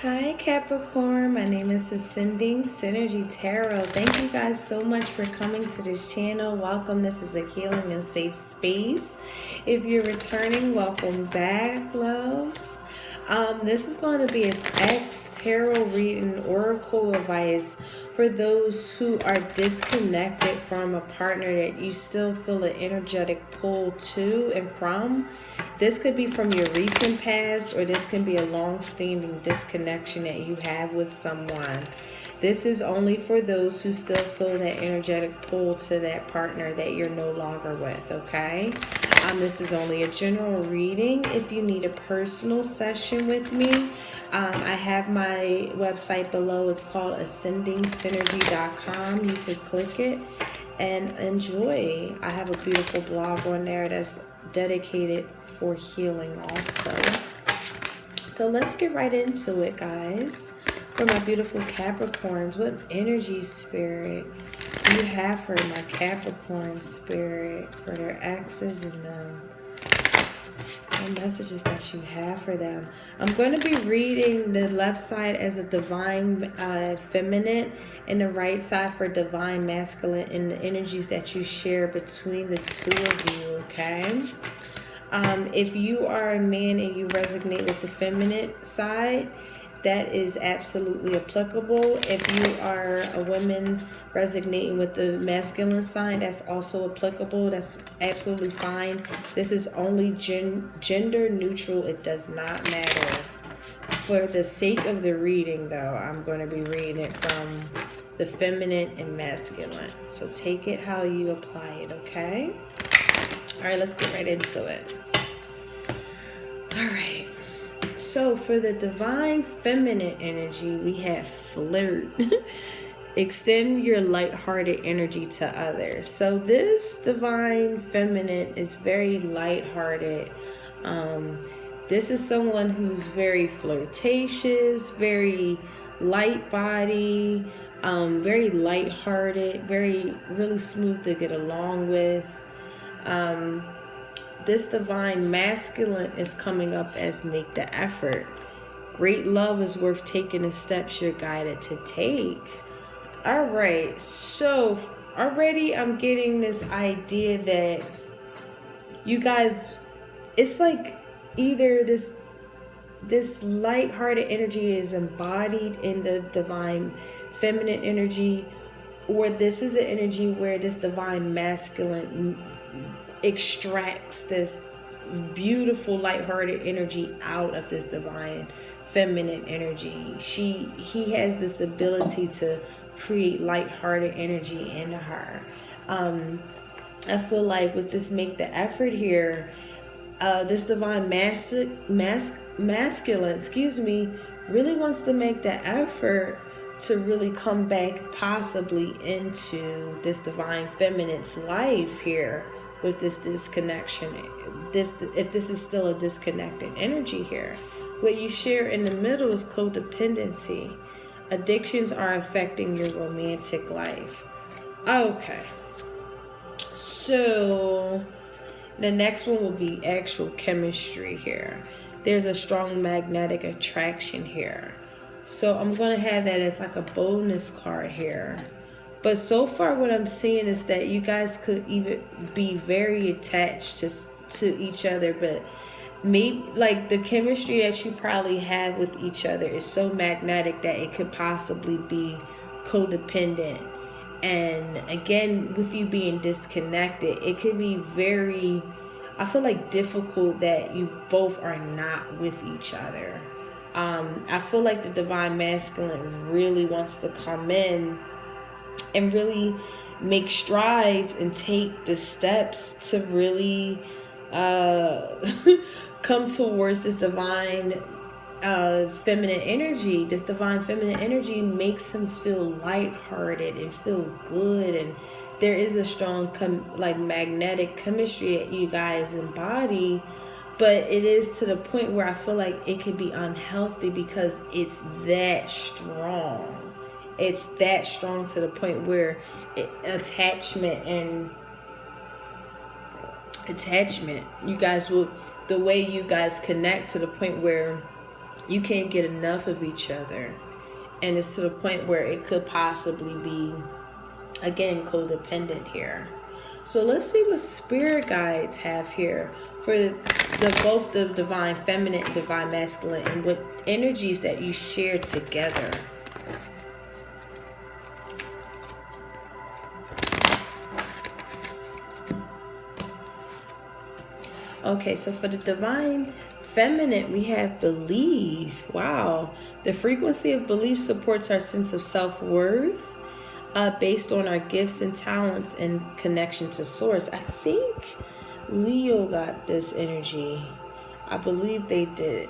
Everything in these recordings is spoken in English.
Hi Capricorn, my name is Ascending Synergy Tarot. Thank you guys so much for coming to this channel. Welcome, this is a healing and safe space. If you're returning, welcome back, loves. This is going to be an tarot reading, oracle advice for those who are disconnected from a partner that you still feel an energetic pull to and from. This could be from your recent past, or this can be a long-standing disconnection that you have with someone. This is only for those who still feel that energetic pull to that partner that you're no longer with, okay? This is only a general reading. If you need a personal session with me, I have my website below. It's called ascendingsynergy.com. You can click it and enjoy. I have a beautiful blog on there that's dedicated for healing also. So let's get right into it, guys. For my beautiful Capricorns, what energy, spirit, do you have for my Capricorn spirit, for their exes and them? What messages that you have for them? I'm going to be reading the left side as a divine feminine and the right side for divine masculine, and the energies that you share between the two of you, okay? If you are a man and you resonate with the feminine side, that is absolutely applicable. If you are a woman resonating with the masculine sign, that's also applicable. That's absolutely fine. This is only gender neutral. It does not matter. For the sake of the reading, though, I'm going to be reading it from the feminine and masculine. So take it how you apply it, okay? All right, let's get right into it. All right. So for the divine feminine energy, we have flirt. Extend your lighthearted energy to others. So this divine feminine is very lighthearted. This is someone who's very flirtatious, very light body, very lighthearted, really smooth to get along with. This divine masculine is coming up as make the effort. Great love is worth taking the steps you're guided to take. All right, so already I'm getting this idea that you guys, it's like either this lighthearted energy is embodied in the divine feminine energy, or this is an energy where this divine masculine extracts this beautiful lighthearted energy out of this divine feminine energy. He has this ability to create lighthearted energy into her. I feel like with this make the effort here, this divine masculine, really wants to make the effort to really come back possibly into this divine feminine's life here with this disconnection. If this is still a disconnected energy here. What you share in the middle is codependency. Addictions are affecting your romantic life. Okay. So the next one will be actual chemistry here. There's a strong magnetic attraction here. So I'm going to have that as like a bonus card here. But so far what I'm seeing is that you guys could even be very attached to each other, but maybe like the chemistry that you probably have with each other is so magnetic that it could possibly be codependent. And again, with you being disconnected, it could be very, I feel like, difficult that you both are not with each other. I feel like the divine masculine really wants to come in and really make strides and take the steps to really come towards this divine feminine energy. This divine feminine energy makes him feel lighthearted and feel good, and there is a strong magnetic chemistry that you guys embody. But it is to the point where I feel like it can be unhealthy because it's that strong. It's that strong to the point where attachment, you guys will, the way you guys connect to the point where you can't get enough of each other. And it's to the point where it could possibly be, again, codependent here. So let's see what spirit guides have here for both the divine feminine and divine masculine, and what energies that you share together. Okay, so for the divine feminine, we have belief. Wow. The frequency of belief supports our sense of self-worth, based on our gifts and talents and connection to source. I think Leo got this energy. I believe they did.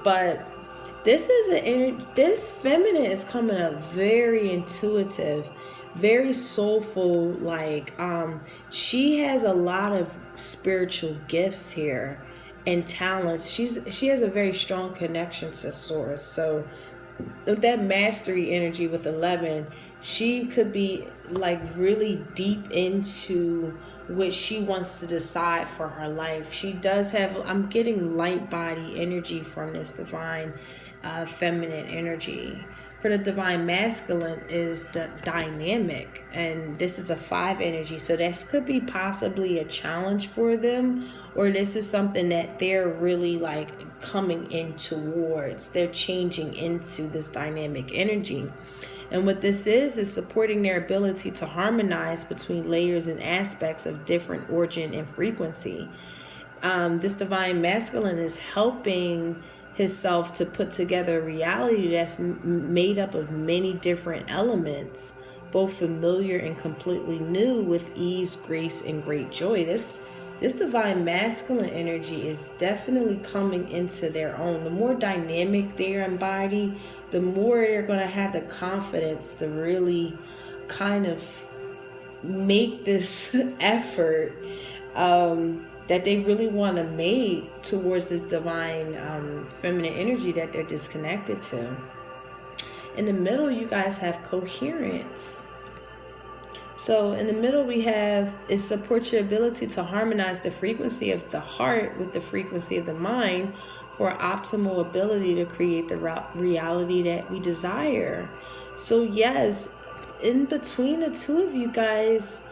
But this is this feminine is coming up very intuitive, very soulful. Like, she has a lot of spiritual gifts here and talents. She has a very strong connection to source. So that mastery energy with 11, she could be like really deep into what she wants to decide for her life. She does have, I'm getting light body energy from this divine feminine energy. For the divine masculine is the dynamic, and this is a 5 energy, so this could be possibly a challenge for them, or this is something that they're really like coming in towards. They're changing into this dynamic energy. And what this is supporting their ability to harmonize between layers and aspects of different origin and frequency. This divine masculine is helping himself to put together a reality that's made up of many different elements, both familiar and completely new, with ease, grace, and great joy. This divine masculine energy is definitely coming into their own. The more dynamic they embody, the more they're going to have the confidence to really kind of make this effort that they really want to make towards this divine feminine energy that they're disconnected to. In the middle, you guys have coherence. So in the middle, we have, it supports your ability to harmonize the frequency of the heart with the frequency of the mind for optimal ability to create the reality that we desire. So yes, in between the two of you guys,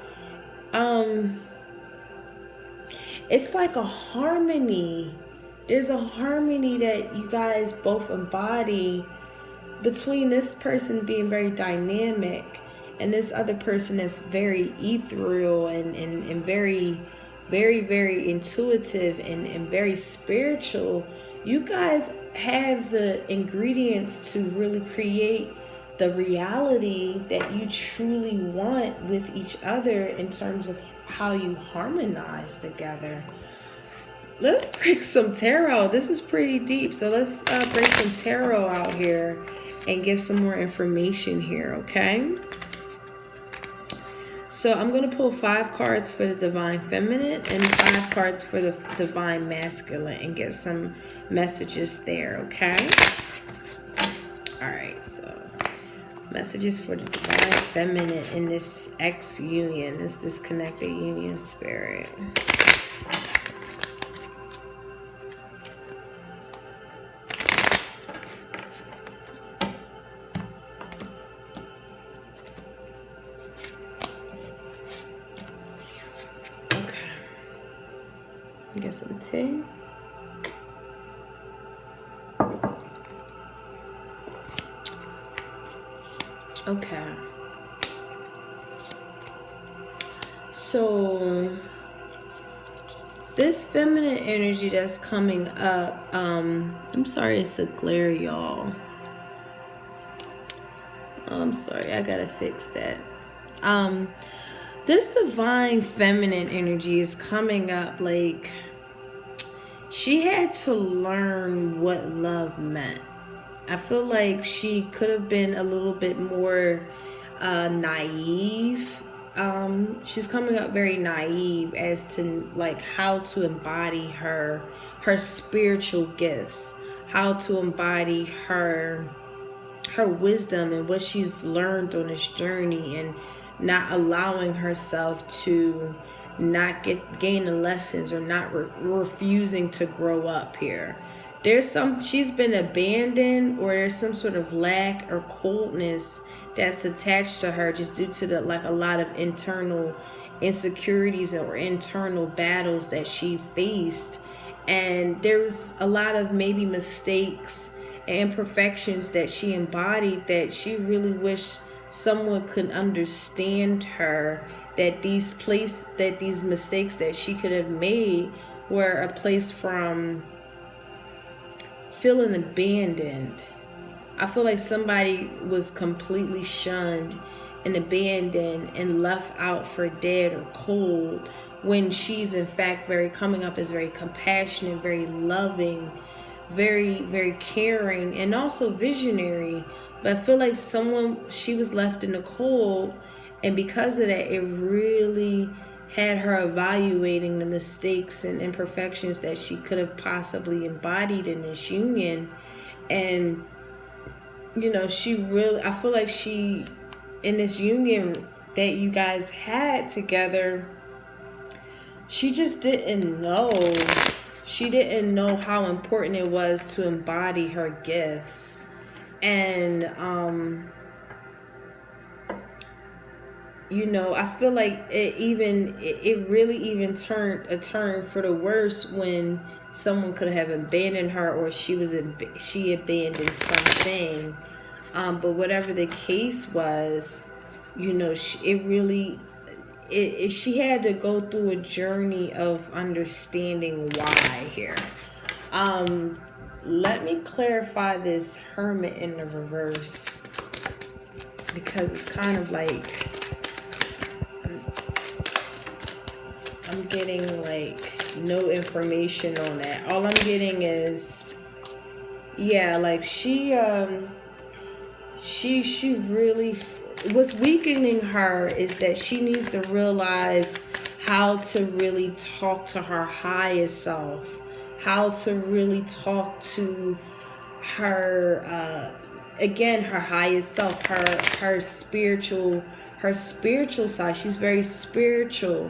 it's like a harmony. There's a harmony that you guys both embody between this person being very dynamic and this other person is very ethereal and very, very, very intuitive and very spiritual. You guys have the ingredients to really create the reality that you truly want with each other in terms of how you harmonize together. Let's break some tarot. This is pretty deep. So let's break some tarot out here and get some more information here, okay? So I'm going to pull 5 cards for the divine feminine and 5 cards for the divine masculine and get some messages there, okay? All right, so messages for the divine feminine in this ex-union, this disconnected union spirit. Get some tea. Okay. So this feminine energy that's coming up, I'm sorry it's a glare, y'all. I'm sorry, I gotta fix that. This divine feminine energy is coming up like she had to learn what love meant. I feel like she could have been a little bit more naive. She's coming up very naive as to like how to embody her spiritual gifts, how to embody her wisdom and what she's learned on this journey, and not allowing herself to not gain the lessons or not refusing to grow up here. she's been abandoned, or there's some sort of lack or coldness that's attached to her just due to a lot of internal insecurities or internal battles that she faced. And there was a lot of maybe mistakes and imperfections that she embodied that she really wished someone could understand her, that these mistakes that she could have made were a place from feeling abandoned. I feel like somebody was completely shunned and abandoned and left out for dead or cold, when she's in fact coming up as very compassionate, very loving, very, very caring, and also visionary. But I feel like she was left in the cold, and because of that, it really had her evaluating the mistakes and imperfections that she could have possibly embodied in this union. And I feel like in this union that you guys had together, she just didn't know. She didn't know how important it was to embody her gifts. And, I feel like it really even turned a turn for the worse when someone could have abandoned her, or she abandoned something. But whatever the case was, she had to go through a journey of understanding why here. Let me clarify this Hermit in the reverse, because it's kind of like I'm getting no information on that. All I'm getting is, she really, what's weakening her is that she needs to realize how to really talk to her highest self, how to really talk to her, her highest self, her spiritual side. She's very spiritual.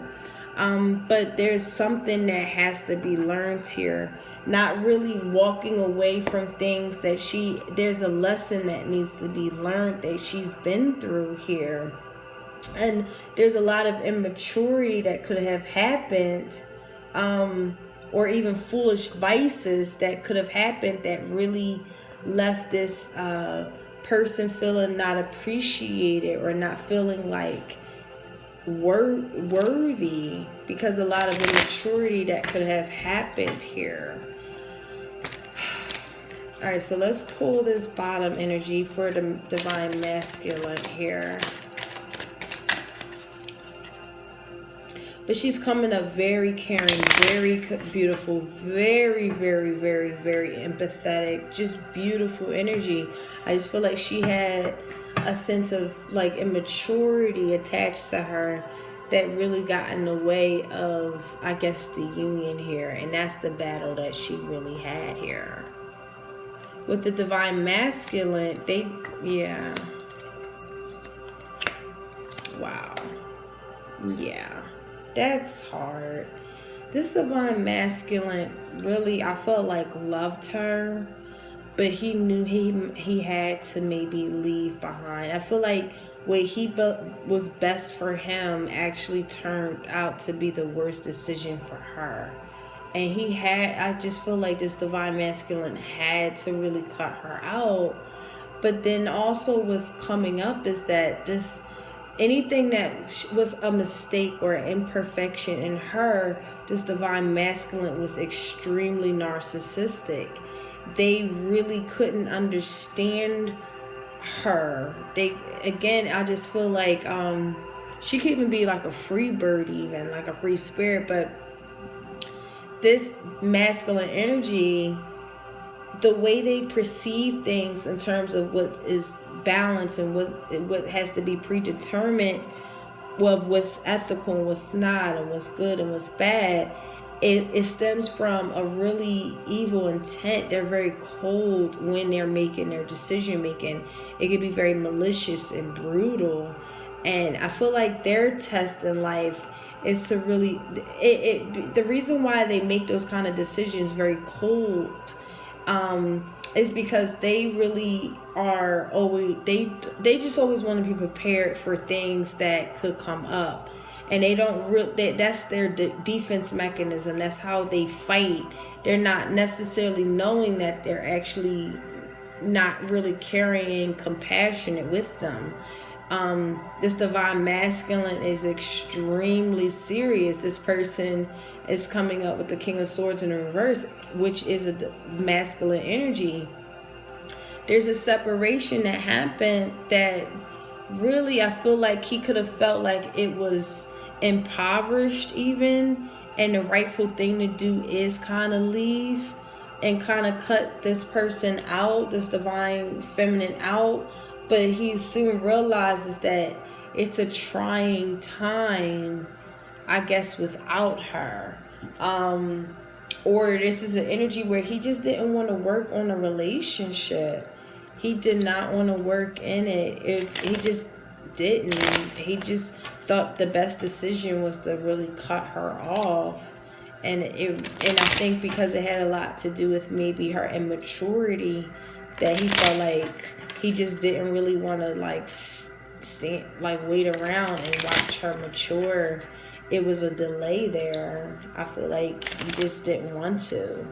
But there's something that has to be learned here. Not really walking away from things that there's a lesson that needs to be learned that she's been through here. And there's a lot of immaturity that could have happened, or even foolish vices that could have happened that really left this person feeling not appreciated, or not feeling like worthy, because a lot of immaturity that could have happened here. All right, so let's pull this bottom energy for the divine masculine here. But she's coming up very caring, very beautiful, very, very, very, very empathetic, just beautiful energy. I just feel like she had a sense of immaturity attached to her that really got in the way of, I guess, the union here. And that's the battle that she really had here. With the divine masculine, wow. Yeah, that's hard. This divine masculine really, I felt like, loved her, but he knew he had to maybe leave behind. I feel like what was best for him actually turned out to be the worst decision for her. And I just feel like this divine masculine had to really cut her out. But then also what's coming up is that anything that was a mistake or an imperfection in her, this divine masculine was extremely narcissistic. They really couldn't understand her. I just feel like she could even be like a free bird, even like a free spirit, but this masculine energy, the way they perceive things in terms of what is balance and what has to be predetermined, of what's ethical and what's not, and what's good and what's bad, it stems from a really evil intent. They're very cold when they're making their decision making. It can be very malicious and brutal. And I feel like their test in life is to really, the reason why they make those kind of decisions very cold is because they really are always, they just always want to be prepared for things that could come up. And they don't that's their defense mechanism. That's how they fight. They're not necessarily knowing that they're actually not really carrying compassionate with them. This divine masculine is extremely serious. This person is coming up with the King of Swords in reverse, which is a masculine energy. There's a separation that happened that really, I feel like he could have felt like it was impoverished even, and the rightful thing to do is kind of leave and kind of cut this person out, this divine feminine out. But he soon realizes that it's a trying time, I guess, without her. Or this is an energy where he just didn't want to work on a relationship. He did not want to work in it. He just didn't. He just thought the best decision was to really cut her off. And I think because it had a lot to do with maybe her immaturity, that he felt like he just didn't really want to wait around and watch her mature. It was a delay there. I feel like he just didn't want to.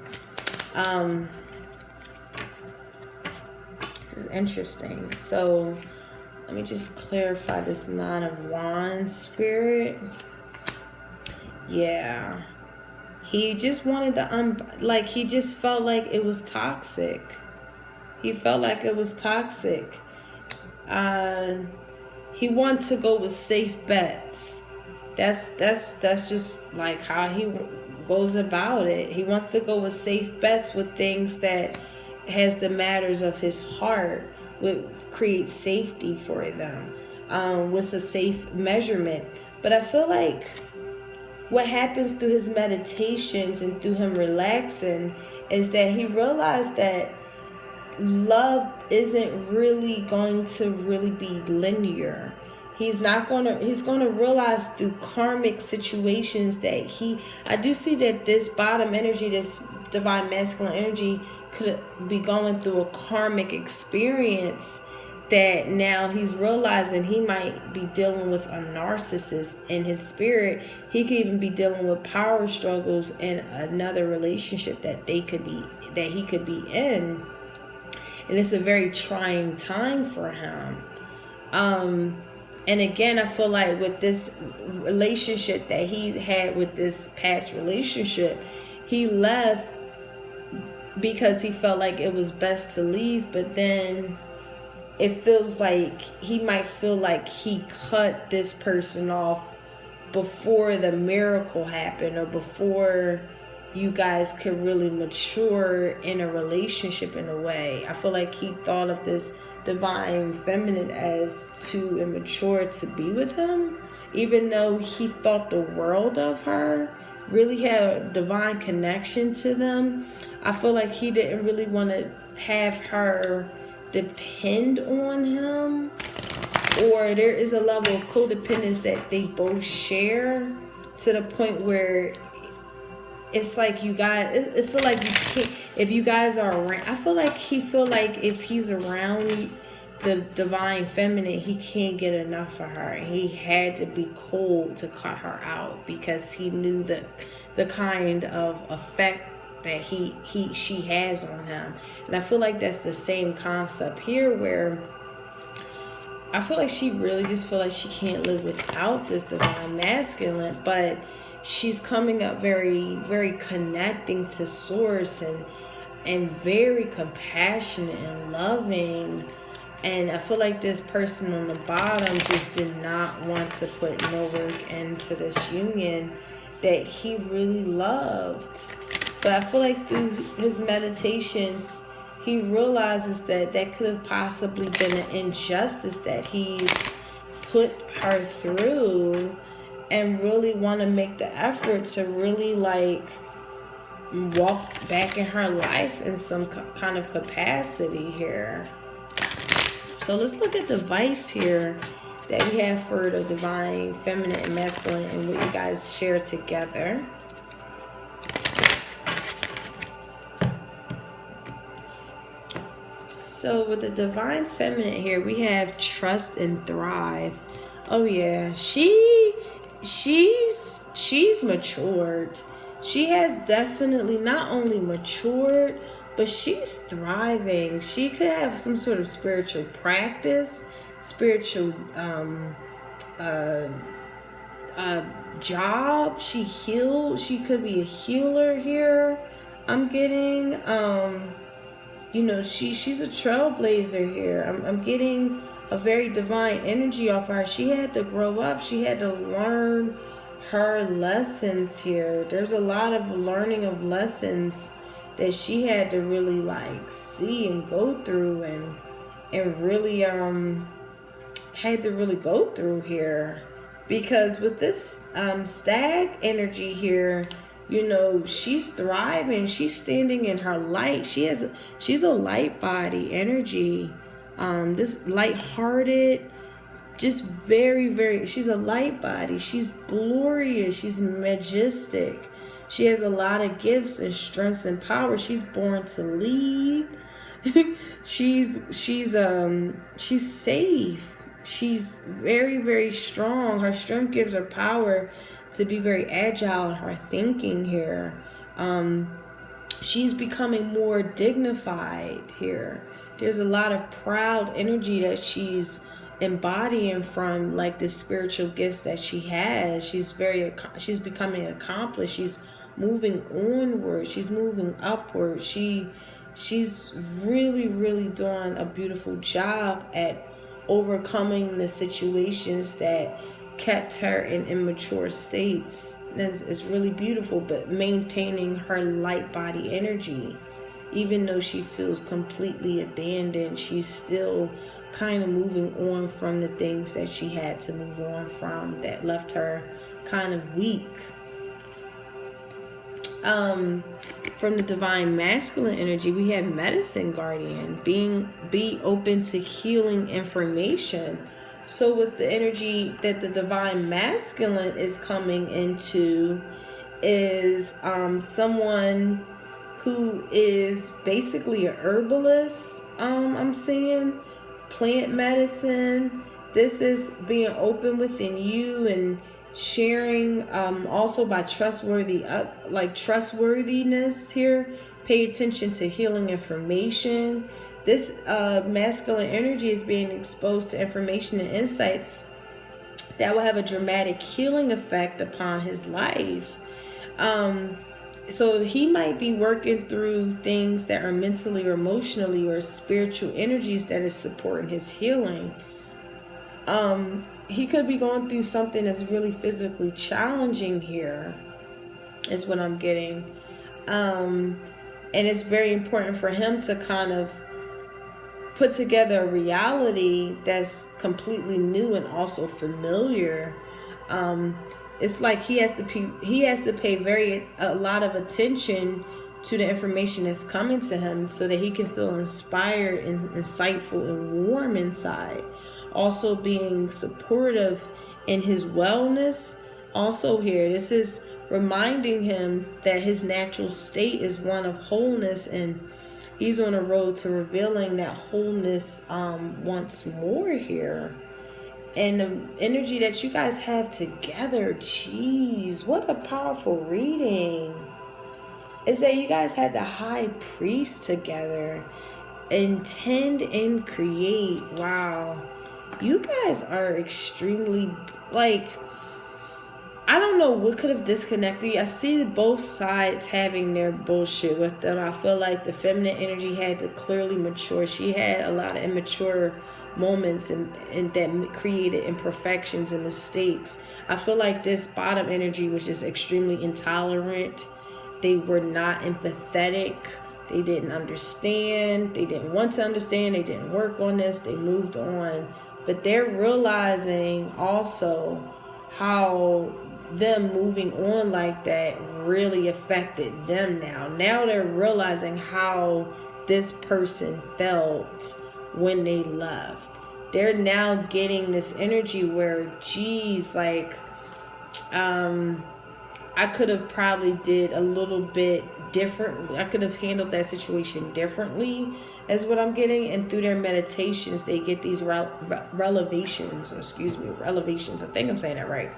This is interesting. So let me just clarify this Nine of Wands spirit. Yeah. He just wanted to, he just felt like it was toxic. He felt like it was toxic. He wanted to go with safe bets. That's just like how he goes about it. He wants to go with safe bets with things that has the matters of his heart, would create safety for them, with a safe measurement. But I feel like what happens through his meditations and through him relaxing is that he realized that love isn't really going to really be linear. He's going to realize through karmic situations that I do see that this bottom energy, this divine masculine energy, could be going through a karmic experience that now he's realizing he might be dealing with a narcissist in his spirit. He could even be dealing with power struggles in another relationship that he could be in. And it's a very trying time for him. And again, I feel like with this relationship that he had with this past relationship, he left because he felt like it was best to leave. But then it feels like he might feel like he cut this person off before the miracle happened, or before you guys could really mature in a relationship in a way. I feel like he thought of this divine feminine as too immature to be with him, even though he thought the world of her, really had a divine connection to them. I feel like he didn't really want to have her depend on him, or there is a level of codependence that they both share, to the point where it's like you guys, it feel like you can't, if you guys are around, I feel like he feel like if he's around the divine feminine, he can't get enough of her. He had to be cold to cut her out, because he knew the kind of effect that she has on him. And I feel like that's the same concept here, where I feel like she really just feel like she can't live without this divine masculine, but she's coming up very, very connecting to source, and very compassionate and loving. And I feel like this person on the bottom just did not want to put no work into this union that he really loved. But I feel like through his meditations, he realizes that could have possibly been an injustice that he's put her through, and really want to make the effort to really walk back in her life in some kind of capacity here. So let's look at the vice here that we have for the divine feminine and masculine, and what you guys share together. So with the divine feminine here, we have trust and thrive. Oh yeah, she's matured. She has definitely not only matured, but she's thriving. She could have some sort of spiritual practice, spiritual job. She could be a healer here. I'm getting she's a trailblazer here. I'm getting a very divine energy off her. She had to grow up. She had to learn her lessons here. There's a lot of learning of lessons that she had to really see and go through and really had to really go through here. Because with this stag energy here, she's thriving. She's standing in her light. She's a light body energy. This lighthearted, just very, very, she's a light body. She's glorious. She's majestic. She has a lot of gifts and strengths and power. She's born to lead. she's safe. She's very, very strong. Her strength gives her power to be very agile in her thinking here. She's becoming more dignified here. There's a lot of proud energy that she's embodying from the spiritual gifts that she has. She's becoming accomplished. She's moving onward. She's moving upward. She's really, really doing a beautiful job at overcoming the situations that kept her in immature states. It's really beautiful, but maintaining her light body energy. Even though she feels completely abandoned, she's still kind of moving on from the things that she had to move on from that left her kind of weak. From the divine masculine energy, we have medicine guardian, be open to healing information. So with the energy that the divine masculine is coming into is someone who is basically a herbalist. I'm seeing plant medicine. This is being open within you and sharing also by trustworthiness here. Pay attention to healing information. This masculine energy is being exposed to information and insights that will have a dramatic healing effect upon his life. So he might be working through things that are mentally or emotionally or spiritual energies that is supporting his healing. He could be going through something that's really physically challenging here, is what I'm getting. And it's very important for him to kind of put together a reality that's completely new and also familiar. It's like he has to pay a lot of attention to the information that's coming to him so that he can feel inspired and insightful and warm inside. Also being supportive in his wellness. Also here, this is reminding him that his natural state is one of wholeness, and he's on a road to revealing that wholeness once more here. And the energy that you guys have together, geez, what a powerful reading. Is that you guys had the high priest together. Intend and create. Wow. You guys are extremely, I don't know what could have disconnected you. I see both sides having their bullshit with them. I feel like the feminine energy had to clearly mature. She had a lot of immature moments and that created imperfections and mistakes. I feel like this bottom energy was just extremely intolerant. They were not empathetic. They didn't understand. They didn't want to understand. They didn't work on this. They moved on. But they're realizing also how them moving on like that really affected them now. Now they're realizing how this person felt when they left. They're now getting this energy where, geez, I could have probably did a little bit different. I could have handled that situation differently. is what I'm getting. And through their meditations, they get these revelations. I think I'm saying that right.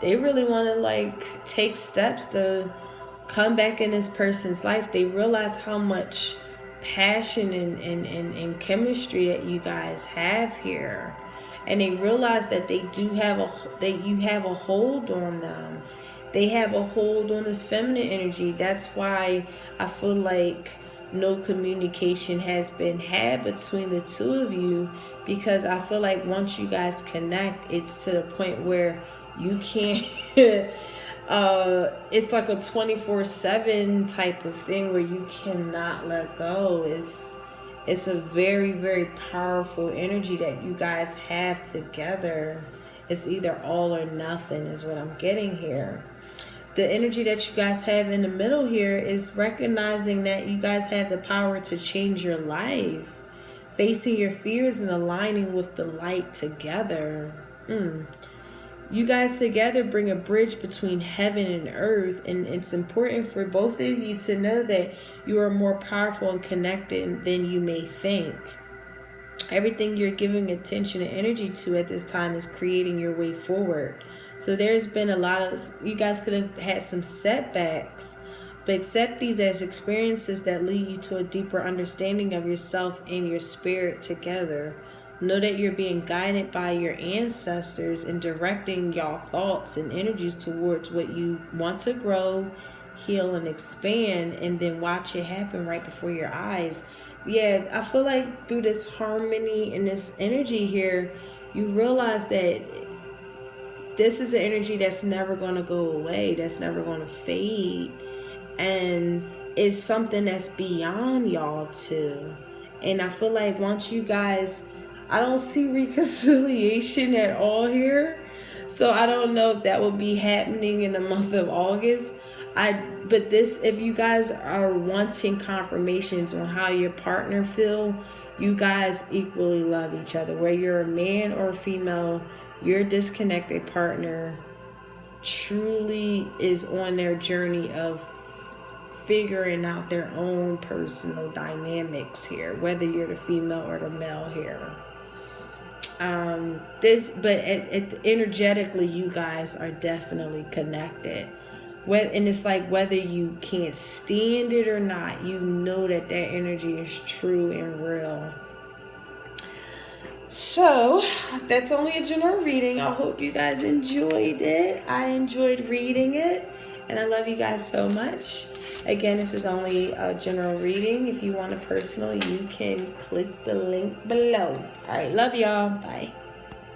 They really want to like take steps to come back in this person's life. They realize how much passion and chemistry that you guys have here. And they realize that they do have you have a hold on them. They have a hold on this feminine energy. That's why I feel like no communication has been had between the two of you, because I feel like once you guys connect, it's to the point where you can't it's like a 24/7 type of thing where you cannot let go. It's a very, very powerful energy that you guys have together. It's either all or nothing is what I'm getting here. The energy that you guys have in the middle here is recognizing that you guys have the power to change your life, facing your fears and aligning with the light together. You guys together bring a bridge between heaven and earth, and it's important for both of you to know that you are more powerful and connected than you may think. Everything you're giving attention and energy to at this time is creating your way forward. So there's been a lot of, you guys could have had some setbacks, but accept these as experiences that lead you to a deeper understanding of yourself and your spirit together. Know that you're being guided by your ancestors and directing y'all thoughts and energies towards what you want to grow, heal, and expand, and then watch it happen right before your eyes. Yeah, I feel like through this harmony and this energy here, you realize that this is an energy that's never going to go away, that's never going to fade, and it's something that's beyond y'all too. And I feel like once you guys, I don't see reconciliation at all here, so I don't know if that will be happening in the month of August. But this, if you guys are wanting confirmations on how your partner feel, you guys equally love each other. Whether you're a man or a female, your disconnected partner truly is on their journey of figuring out their own personal dynamics here, whether you're the female or the male here. Energetically, you guys are definitely connected. And it's like whether you can't stand it or not, you know that energy is true and real. So that's only a general reading. I hope you guys enjoyed it. I enjoyed reading it, and I love you guys so much. Again, this is only a general reading. If you want a personal, you can click the link below. All right, love y'all. Bye.